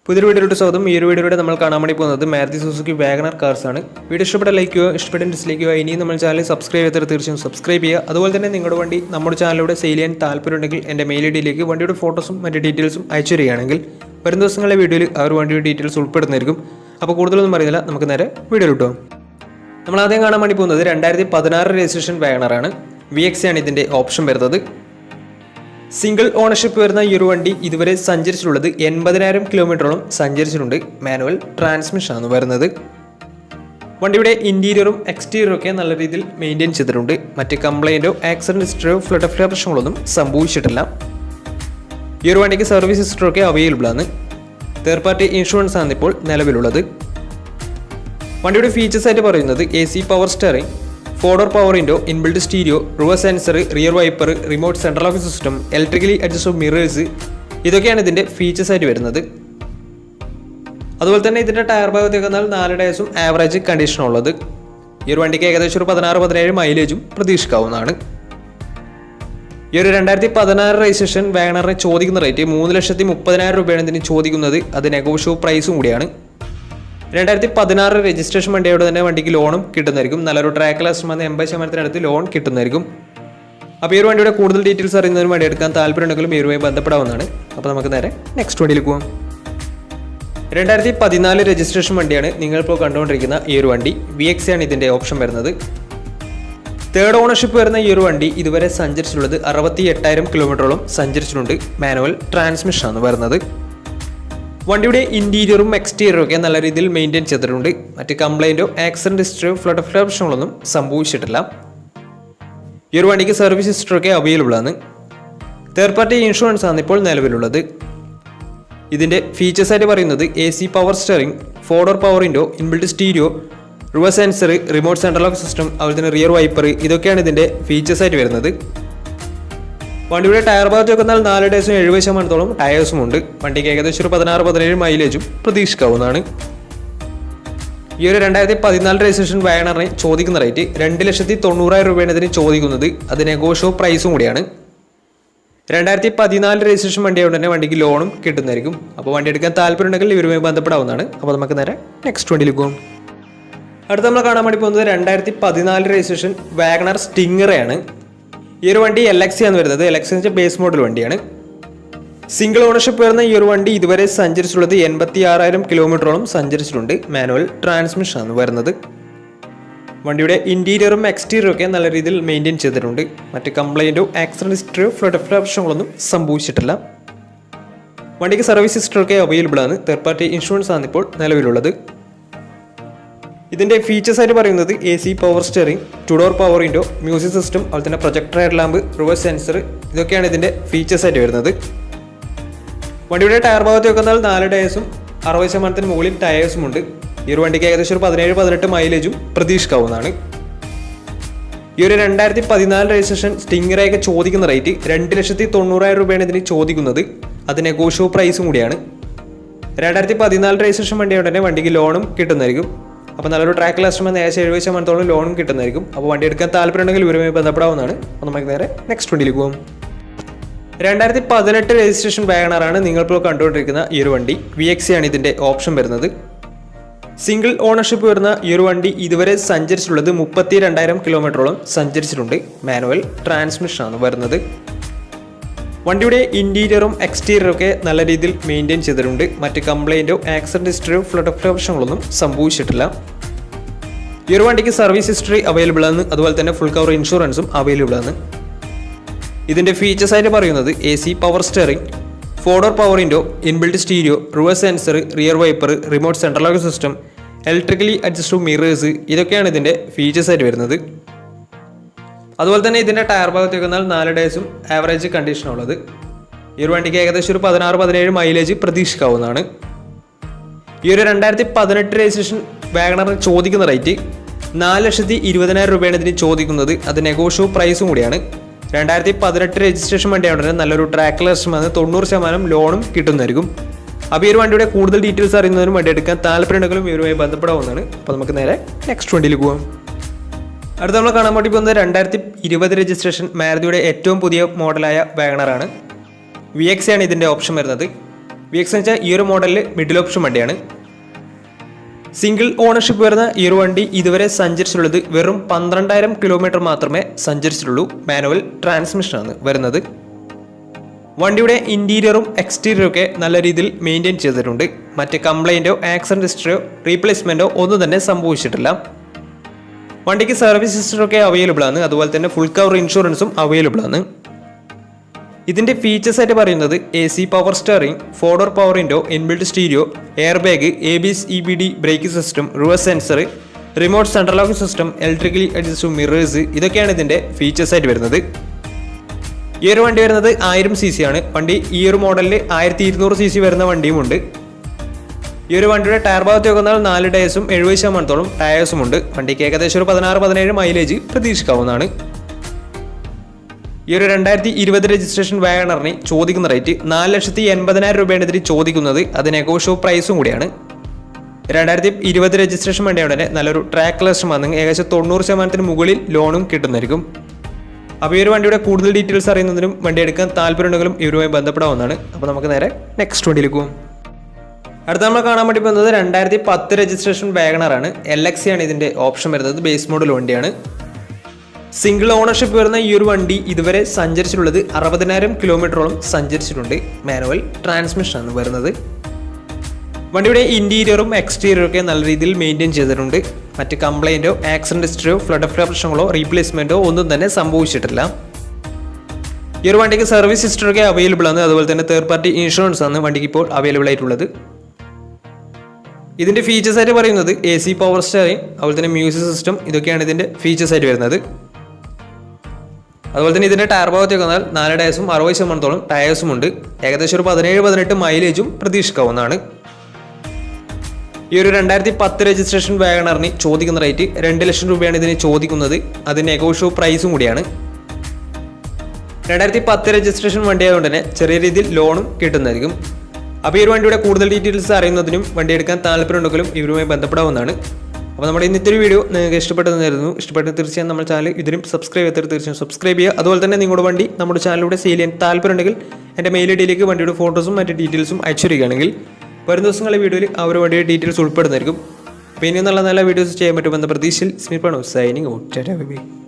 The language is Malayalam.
പുതിയൊരു വീഡിയോയിലോട്ട് സ്വാഗതം. ഈ ഒരു വീഡിയോയിലൂടെ നമ്മൾ കാണാൻ വേണ്ടി പോകുന്നത് മാരുതി സുസുക്കി വാഗണർ കാർസ് ആണ്. വീഡിയോ ഇഷ്ടപ്പെട്ട ലൈക്ക് ചെയ്യുക, ഇഷ്ടപ്പെട്ട ഡിസ്ലൈക്ക് ചെയ്യുക. ഇനിയും നമ്മൾ ചാനൽ സബ്സ്ക്രൈബ് ചെയ്താൽ തീർച്ചയായും സബ്സ്ക്രൈബ് ചെയ്യുക. അതുപോലെ തന്നെ നിങ്ങളുടെ വണ്ടി നമ്മുടെ ചാനലിലൂടെ സെയിൽ ചെയ്യാൻ താല്പര്യമുണ്ടെങ്കിൽ എൻ്റെ മെയിൽ ഐഡിയിലേക്ക് വണ്ടിയുടെ ഫോട്ടോസും മറ്റ് ഡീറ്റെയിൽസും അയച്ചു തരികയാണെങ്കിൽ വരും ദിവസങ്ങളിലെ വീഡിയോയിൽ ആ ഒരു വണ്ടിയുടെ ഡീറ്റെയിൽസ് ഉൾപ്പെടുന്നതായിരിക്കും. അപ്പോൾ കൂടുതലൊന്നും പറയുന്നില്ല, നമുക്ക് നേരെ വീഡിയോയിലോട്ട് പോകാം. നമ്മൾ ആദ്യം കാണാൻ വേണ്ടി പോകുന്നത് 2016 രജിസ്ട്രേഷൻ വാഗണറാണ്. VX ആണ് ഇതിൻ്റെ ഓപ്ഷൻ വരുന്നത്. സിംഗിൾ ഓണർഷിപ്പ് വരുന്ന ഈ ഒരു വണ്ടി ഇതുവരെ സഞ്ചരിച്ചിട്ടുള്ളത് 80,000 കിലോമീറ്ററോളം സഞ്ചരിച്ചിട്ടുണ്ട്. മാനുവൽ ട്രാൻസ്മിഷൻ ആണ് വരുന്നത്. വണ്ടിയുടെ ഇന്റീരിയറും എക്സ്റ്റീരിയറും ഒക്കെ നല്ല രീതിയിൽ മെയിൻറ്റെയിൻ ചെയ്തിട്ടുണ്ട്. മറ്റ് കംപ്ലൈൻറ്റോ ആക്സിഡന്റ് ഹിസ്റ്ററിയോ ഫ്ലഡ് ഓഫ് പ്രശ്നങ്ങളൊന്നും സംഭവിച്ചിട്ടില്ല. ഈ ഒരു വണ്ടിക്ക് സർവീസ് ഹിസ്റ്ററി ഒക്കെ അവൈലബിൾ ആണ്. തേർഡ് പാർട്ടി ഇൻഷുറൻസ് ആണ് ഇപ്പോൾ നിലവിലുള്ളത്. വണ്ടിയുടെ ഫീച്ചേഴ്സ് ആയിട്ട് പറയുന്നത് AC power steering, 4-door power window, inbuilt stereo, reverse sensor, rear wiper, remote central lock system, electrically adjustable mirrors, ഇതൊക്കെയാണ് ഇതിൻ്റെ ഫീച്ചേഴ്സ് ആയിട്ട് വരുന്നത്. അതുപോലെ തന്നെ ഇതിൻ്റെ ടയർ ഭാഗത്തേക്ക് വന്നാൽ 4 ടയേഴ്സും ആവറേജ് കണ്ടീഷനുള്ളത്. ഈ ഒരു വണ്ടിക്ക് ഏകദേശം ഒരു 16-17 മൈലേജും പ്രതീക്ഷിക്കാവുന്നതാണ്. ഈ ഒരു 2016 രജിസ്ട്രേഷൻ വാഗണറിന് ചോദിക്കുന്ന റേറ്റ് 3,30,000 രൂപയാണ് ഇതിന് ചോദിക്കുന്നത്. അത് നെഗോഷ്യബിൾ പ്രൈസും കൂടിയാണ്. 2016 രജിസ്ട്രേഷൻ വണ്ടിയോട് തന്നെ വണ്ടിക്ക് ലോണും കിട്ടുന്നതായിരിക്കും. നല്ലൊരു ട്രാക്ക് ലാസ്റ്റ് 80% ലോൺ കിട്ടുന്നതായിരിക്കും. അപ്പോൾ ഈ ഒരു വണ്ടിയുടെ കൂടുതൽ ഡീറ്റെയിൽസ് അറിയുന്നതിന് വണ്ടി എടുക്കാൻ താല്പര്യമുണ്ടെങ്കിലും ഈ ഒരുമായി ബന്ധപ്പെടാവുന്നതാണ്. അപ്പോൾ നമുക്ക് നേരെ നെക്സ്റ്റ് വണ്ടിയിലേക്ക് പോകാം. 2014 രജിസ്ട്രേഷൻ വണ്ടിയാണ് നിങ്ങളിപ്പോൾ കണ്ടുകൊണ്ടിരിക്കുന്ന ഈ ഒരു വണ്ടി. VX ആണ് ഇതിൻ്റെ ഓപ്ഷൻ വരുന്നത്. തേർഡ് ഓണർഷിപ്പ് വരുന്ന ഈ ഒരു വണ്ടി ഇതുവരെ സഞ്ചരിച്ചിട്ടുള്ളത് 68,000 കിലോമീറ്ററോളം സഞ്ചരിച്ചിട്ടുണ്ട്. മാനുവൽ ട്രാൻസ്മിഷൻ ആണ് വരുന്നത്. വണ്ടിയുടെ ഇന്റീരിയറും എക്സ്റ്റീരിയറും ഒക്കെ നല്ല രീതിയിൽ മെയിൻറ്റെയിൻ ചെയ്തിട്ടുണ്ട്. മറ്റ് കംപ്ലൈൻറ്റോ ആക്സിഡന്റ് ഹിസ്റ്ററിയോ ഫ്ലഡ് ഓഫ് പ്രശ്നങ്ങളൊന്നും സംഭവിച്ചിട്ടില്ല. ഈ ഒരു വണ്ടിക്ക് സർവീസ് ഹിസ്റ്ററി ഒക്കെ അവൈലബിൾ ആണ്. തേർഡ് പാർട്ടി ഇൻഷുറൻസ് ആണ് ഇപ്പോൾ നിലവിലുള്ളത്. ഇതിൻ്റെ ഫീച്ചേഴ്സ് ആയിട്ട് പറയുന്നത് AC power steering, 4-door power window, inbuilt stereo, reverse sensor, remote central lock system, അതുപോലെ തന്നെ റിയർ വൈപ്പർ, ഇതൊക്കെയാണ് ഇതിൻ്റെ ഫീച്ചേഴ്സ് ആയിട്ട് വരുന്നത്. വണ്ടിയുടെ ടയർ ഭാഗത്ത് വെക്കുന്നാൽ 4 ടയേഴ്സും 70% ടയേഴ്സും ഉണ്ട്. വണ്ടിക്ക് ഏകദേശം ഒരു 16-17 മൈലേജും പ്രതീക്ഷിക്കാവുന്നതാണ്. ഈ ഒരു 2014 രജിസ്ട്രേഷൻ വാഗണറിന് ചോദിക്കുന്ന റേറ്റ് 2,90,000 രൂപയാണ് ഇതിന് ചോദിക്കുന്നത്. അത് നെഗോഷ്യബിൾ പ്രൈസും കൂടിയാണ്. 2014 രജിസ്ട്രേഷൻ വണ്ടിയായതുകൊണ്ട് തന്നെ വണ്ടിക്ക് ലോണും കിട്ടുന്നതായിരിക്കും. അപ്പോൾ വണ്ടി എടുക്കാൻ താല്പര്യമുണ്ടെങ്കിൽ ഇവരുമായി ബന്ധപ്പെടാവുന്നതാണ്. അപ്പോൾ നമുക്ക് നേരെ നെക്സ്റ്റ് വണ്ടിയിലേക്ക് പോകും. അടുത്ത നമ്മൾ കാണാൻ വേണ്ടി പോകുന്നത് 2014 രജിസ്ട്രേഷൻ വാഗണർ സ്റ്റിംഗറാണ്. ഈ ഒരു വണ്ടി LX ആണ് വരുന്നത്. LX എന്ന് വെച്ചാൽ ബേസ് മോഡൽ വണ്ടിയാണ്. സിംഗിൾ ഓണർഷിപ്പ് വരുന്ന ഈ ഒരു വണ്ടി ഇതുവരെ സഞ്ചരിച്ചിട്ടുള്ളത് 86,000 കിലോമീറ്ററോളം സഞ്ചരിച്ചിട്ടുണ്ട്. മാനുവൽ ട്രാൻസ്മിഷൻ ആണ് വരുന്നത്. വണ്ടിയുടെ ഇന്റീരിയറും എക്സ്റ്റീരിയറും ഒക്കെ നല്ല രീതിയിൽ മെയിൻറ്റെയിൻ ചെയ്തിട്ടുണ്ട്. മറ്റ് കംപ്ലൈൻറ്റോ ആക്സിഡന്റ് ഹിസ്റ്ററിയോ ഫ്ലഡ് ഓഫ് പ്രശ്നങ്ങളൊന്നും സംഭവിച്ചിട്ടില്ല. വണ്ടിക്ക് സർവീസ് ഹിസ്റ്ററി ഒക്കെ അവൈലബിൾ ആണ്. തേർഡ് പാർട്ടി ഇൻഷുറൻസ് ആണ് ഇപ്പോൾ നിലവിലുള്ളത്. ഇതിൻ്റെ ഫീച്ചേഴ്സ് ആയിട്ട് പറയുന്നത് AC power steering, 2-door power window, music system, അതുപോലെ തന്നെ projector head lamp, reverse sensor, ഇതൊക്കെയാണ് ഇതിൻ്റെ ഫീച്ചേഴ്സ് ആയിട്ട് വരുന്നത്. വണ്ടിയുടെ ടയർ ഭാഗത്ത് വെക്കുന്നാൽ 4 ടയേഴ്സും 60% മുകളിൽ ടയേഴ്സും ഉണ്ട്. ഈ ഒരു വണ്ടിക്ക് ഏകദേശം ഒരു 17-18 മൈലേജും പ്രതീക്ഷിക്കാവുന്നതാണ്. ഈ ഒരു 2014 രജിസ്ട്രേഷൻ സ്റ്റിംഗറൊക്കെ ചോദിക്കുന്ന റേറ്റ് 2,90,000 രൂപയാണ് ഇതിന് ചോദിക്കുന്നത്. അത് നെഗോഷ്യബിൾ പ്രൈസും കൂടിയാണ്. 2014 രജിസ്ട്രേഷൻ വണ്ടിയോടെ തന്നെ വണ്ടിക്ക് ലോണും കിട്ടുന്നതായിരിക്കും. അപ്പോൾ നല്ലൊരു ട്രാക്ക് ലാസ്റ്റ് ഏകദേശം 70% ലോണും കിട്ടുന്നതായിരിക്കും. അപ്പോൾ വണ്ടി എടുക്കാൻ താല്പര്യമുണ്ടെങ്കിൽ ഇവരുമായി ബന്ധപ്പെടാവുന്നതാണ്. അപ്പോൾ നമുക്ക് നേരെ നെക്സ്റ്റ് വണ്ടിയിലേക്ക് പോകും. 2018 രജിസ്ട്രേഷൻ വാഗണറാണ് നിങ്ങളിപ്പോൾ കണ്ടുകൊണ്ടിരിക്കുന്ന ഈ ഒരു വണ്ടി. VX ആണ് ഇതിൻ്റെ ഓപ്ഷൻ വരുന്നത്. സിംഗിൾ ഓണർഷിപ്പ് വരുന്ന ഈ ഒരു വണ്ടി ഇതുവരെ സഞ്ചരിച്ചിട്ടുള്ളത് 32,000 കിലോമീറ്ററോളം സഞ്ചരിച്ചിട്ടുണ്ട്. മാനുവൽ ട്രാൻസ്മിഷൻ ആണ് വരുന്നത്. വണ്ടിയുടെ ഇന്റീരിയറും എക്സ്റ്റീരിയറും ഒക്കെ നല്ല രീതിയിൽ മെയിൻറ്റെയിൻ ചെയ്തിട്ടുണ്ട്. മറ്റ് കംപ്ലൈൻറ്റോ ആക്സിഡന്റ് ഹിസ്റ്ററിയോ ഫ്ലഡ് ഓഫ് പ്രശ്നങ്ങളൊന്നും സംഭവിച്ചിട്ടില്ല. ഈ ഒരു വണ്ടിക്ക് സർവീസ് ഹിസ്റ്ററി അവൈലബിൾ ആണ്. അതുപോലെ തന്നെ ഫുൾ കവർ ഇൻഷുറൻസും അവൈലബിൾ ആണ്. ഇതിൻ്റെ ഫീച്ചേഴ്സ് ആയിട്ട് പറയുന്നത് AC power steering, 4-door power window, inbuilt stereo, reverse sensor, rear wiper, remote central lock system, electrically adjustable mirrors, ഇതൊക്കെയാണ് ഇതിൻ്റെ ഫീച്ചേഴ്സ് ആയിട്ട് വരുന്നത്. അതുപോലെ തന്നെ ഇതിൻ്റെ ടയർ ഭാഗത്തേക്ക് വന്നാൽ 4 ടയേഴ്സും ആവറേജ് കണ്ടീഷനുള്ളത്. ഈ ഒരു വണ്ടിക്ക് ഏകദേശം ഒരു 16-17 മൈലേജ് പ്രതീക്ഷിക്കാവുന്നതാണ്. ഈ ഒരു 2018 രജിസ്ട്രേഷൻ വാഗണറിന് ചോദിക്കുന്ന റേറ്റ് 4,20,000 രൂപയാണ് ഇതിന് ചോദിക്കുന്നത്. അത് നെഗോഷ്യബിൾ പ്രൈസും കൂടിയാണ്. 2018 രജിസ്ട്രേഷൻ വണ്ടിയാണെങ്കിൽ നല്ലൊരു ട്രാക്ക് ലാസ്റ്റ് 90% ലോണും കിട്ടുന്നതായിരിക്കും. അപ്പോൾ ഈ ഒരു വണ്ടിയുടെ കൂടുതൽ ഡീറ്റെയിൽസ് അറിയുന്നതിനും വണ്ടി എടുക്കാൻ താല്പര്യമുണ്ടെങ്കിലും ഇവരുമായി ബന്ധപ്പെടാവുന്നതാണ്. അപ്പോൾ നമുക്ക് നേരെ നെക്സ്റ്റ് വണ്ടിയിലേക്ക് പോകാം. അടുത്ത നമ്മൾ കാണാൻ വേണ്ടി പോകുന്നത് 2020 രജിസ്ട്രേഷൻ മാരുതിയുടെ ഏറ്റവും പുതിയ മോഡലായ വാഗണറാണ്. VX ആണ് ഇതിൻ്റെ ഓപ്ഷൻ വരുന്നത്. VX എന്ന് വെച്ചാൽ ഈ ഒരു മോഡലിൽ മിഡിൽ ഓപ്ഷൻ വണ്ടിയാണ്. സിംഗിൾ ഓണർഷിപ്പ് വരുന്ന ഈ ഒരു വണ്ടി ഇതുവരെ സഞ്ചരിച്ചിട്ടുള്ളത് വെറും 12,000 കിലോമീറ്റർ മാത്രമേ സഞ്ചരിച്ചിട്ടുള്ളൂ. മാനുവൽ ട്രാൻസ്മിഷനാണ് വരുന്നത്. വണ്ടിയുടെ ഇൻറ്റീരിയറും എക്സ്റ്റീരിയറും ഒക്കെ നല്ല രീതിയിൽ മെയിൻറ്റെയിൻ ചെയ്തിട്ടുണ്ട്. മറ്റ് കംപ്ലൈൻറ്റോ ആക്സിഡൻറ്റ് ഹിസ്റ്ററിയോ റീപ്ലേസ്മെൻറ്റോ ഒന്നും തന്നെ സംഭവിച്ചിട്ടില്ല. വണ്ടിക്ക് സർവീസ് ഹിസ്റ്ററൊക്കെ അവൈലബിൾ ആണ്. അതുപോലെ തന്നെ ഫുൾ കവർ ഇൻഷുറൻസും അവൈലബിൾ ആണ്. ഇതിൻ്റെ ഫീച്ചേഴ്സ് ആയിട്ട് പറയുന്നത് AC power steering, 4-door power window, inbuilt stereo, air bag, ABS EBD braking system, reverse sensor, remote central locking system, electrically adjustable mirrors, ഇതൊക്കെയാണ് ഇതിൻ്റെ ഫീച്ചേഴ്സ് ആയിട്ട് വരുന്നത്. ഈ ഒരു വണ്ടി വരുന്നത് 1000 cc ആണ്. വണ്ടി ഈ ഒരു മോഡലിൽ 1200 cc വരുന്ന വണ്ടിയുമുണ്ട്. ഈ ഒരു വണ്ടിയുടെ ടയർ ഭാഗത്ത് നോക്കുന്നാൽ 4 ടയേഴ്സും 70% ടയേഴ്സും ഉണ്ട്. വണ്ടിക്ക് ഏകദേശം ഒരു 16-17 മൈലേജ് പ്രതീക്ഷിക്കാവുന്നതാണ്. ഈ ഒരു 2020 രജിസ്ട്രേഷൻ വാഗണറിന് ചോദിക്കുന്ന റേറ്റ് 4,80,000 രൂപയാണ് ഇതിന് ചോദിക്കുന്നത്. അത് നെഗോഷ്യബിൾ പ്രൈസും കൂടിയാണ്. 2020 രജിസ്ട്രേഷൻ വണ്ടിയാണ് തന്നെ നല്ലൊരു ട്രാക്ക് ലിസ്റ്റ് വന്ന് ഏകദേശം 90% മുകളിൽ ലോണും കിട്ടുന്നതായിരിക്കും. അപ്പോൾ ഈ ഒരു വണ്ടിയുടെ കൂടുതൽ ഡീറ്റെയിൽസ് അറിയുന്നതിനും വണ്ടി എടുക്കാൻ താല്പര്യമുണ്ടെങ്കിലും ഇവരുമായി ബന്ധപ്പെടാവുന്നതാണ്. അപ്പോൾ നമുക്ക് നേരെ നെക്സ്റ്റ് വണ്ടിയിലേക്ക് പോകും. അടുത്ത നമ്മൾ കാണാൻ വേണ്ടി പോകുന്നത് 2010 രജിസ്ട്രേഷൻ വാഗണറാണ്. LX ആണ് ഇതിൻ്റെ ഓപ്ഷൻ വരുന്നത്. ബേസ് മോഡൽ വണ്ടിയാണ്. സിംഗിൾ ഓണർഷിപ്പ് വരുന്ന ഈ ഒരു വണ്ടി ഇതുവരെ സഞ്ചരിച്ചിട്ടുള്ളത് 60,000 കിലോമീറ്ററോളം സഞ്ചരിച്ചിട്ടുണ്ട്. മാനുവൽ ട്രാൻസ്മിഷനാണ് വരുന്നത്. വണ്ടിയുടെ ഇൻറ്റീരിയറും എക്സ്റ്റീരിയറും ഒക്കെ നല്ല രീതിയിൽ മെയിൻറ്റെയിൻ ചെയ്തിട്ടുണ്ട്. മറ്റ് കംപ്ലൈൻറ്റോ ആക്സിഡൻറ്റ് ഹിസ്റ്ററിയോ ഫ്ലഡ് പ്രശ്നങ്ങളോ റീപ്ലേസ്മെൻറ്റോ ഒന്നും തന്നെ സംഭവിച്ചിട്ടില്ല. ഈ ഒരു വണ്ടിക്ക് സർവീസ് ഹിസ്റ്ററൊക്കെ അവൈലബിൾ ആണ്. അതുപോലെ തന്നെ തേർഡ് പാർട്ടി ഇൻഷുറൻസ് ആണ് വണ്ടിക്ക് ഇപ്പോൾ അവൈലബിൾ ആയിട്ടുള്ളത്. ഇതിൻ്റെ ഫീച്ചേഴ്സ് ആയിട്ട് പറയുന്നത് AC പവർ സ്റ്റിയറിംഗ്, അതുപോലെ തന്നെ മ്യൂസിക് സിസ്റ്റം, ഇതൊക്കെയാണ് ഇതിൻ്റെ ഫീച്ചേഴ്സ് ആയിട്ട് വരുന്നത്. അതുപോലെ തന്നെ ഇതിൻ്റെ ടയർ ഭാഗത്ത് വന്നാൽ 4 ടയേഴ്സും 60% ടയേഴ്സും ഉണ്ട്. ഏകദേശം ഒരു 17-18 മൈലേജും പ്രതീക്ഷിക്കാവുന്നതാണ്. ഈ ഒരു 2010 രജിസ്ട്രേഷൻ വാഗണറിന് ചോദിക്കുന്ന റേറ്റ് 2 ലക്ഷം രൂപയാണ് ഇതിന് ചോദിക്കുന്നത്. അത് നെഗോഷ്യബിൾ പ്രൈസും കൂടിയാണ്. 2010 രജിസ്ട്രേഷൻ വണ്ടി ആയതുകൊണ്ട് തന്നെ ചെറിയ രീതിയിൽ ലോണും കിട്ടുന്നതായിരിക്കും. അപ്പോൾ ഈ ഒരു വണ്ടിയുടെ കൂടുതൽ ഡീറ്റെയിൽസ് അറിയുന്നതിനും വണ്ടി എടുക്കാൻ താല്പര്യമുണ്ടെങ്കിലും ഇവരുമായി ബന്ധപ്പെടാവുന്നതാണ്. അപ്പോൾ നമ്മുടെ ഇന്നത്തെ ഒരു വീഡിയോ നിങ്ങൾക്ക് ഇഷ്ടപ്പെട്ടെന്നായിരുന്നു. ഇഷ്ടപ്പെട്ടെന്ന് തീർച്ചയായും നമ്മുടെ ചാനൽ ഇതിനും സബ്സ്ക്രൈബ് ചെയ്തിട്ട് തീർച്ചയായും സബ്സ്ക്രൈബ് ചെയ്യുക. അതുപോലെ തന്നെ നിങ്ങളുടെ വണ്ടി നമ്മുടെ ചാനലിലൂടെ സെയിൽ ചെയ്യാൻ താല്പര്യമുണ്ടെങ്കിൽ എൻ്റെ മെയിൽ ഐഡിയിലേക്ക് വണ്ടിയുടെ ഫോട്ടോസും മറ്റ് ഡീറ്റെയിൽസും അയച്ചു തരികയാണെങ്കിൽ വരും ദിവസങ്ങളിലെ വീഡിയോയിൽ ആ ഒരു വണ്ടിയുടെ ഡീറ്റെയിൽസ് ഉൾപ്പെടുന്നതായിരിക്കും. അപ്പോൾ ഇനി നല്ല നല്ല വീഡിയോസ് ചെയ്യാൻ പറ്റുമെന്ന പ്രതീക്ഷയിൽ സ്മിർപ്പണോ സൈനിങ് ഔട്ട്.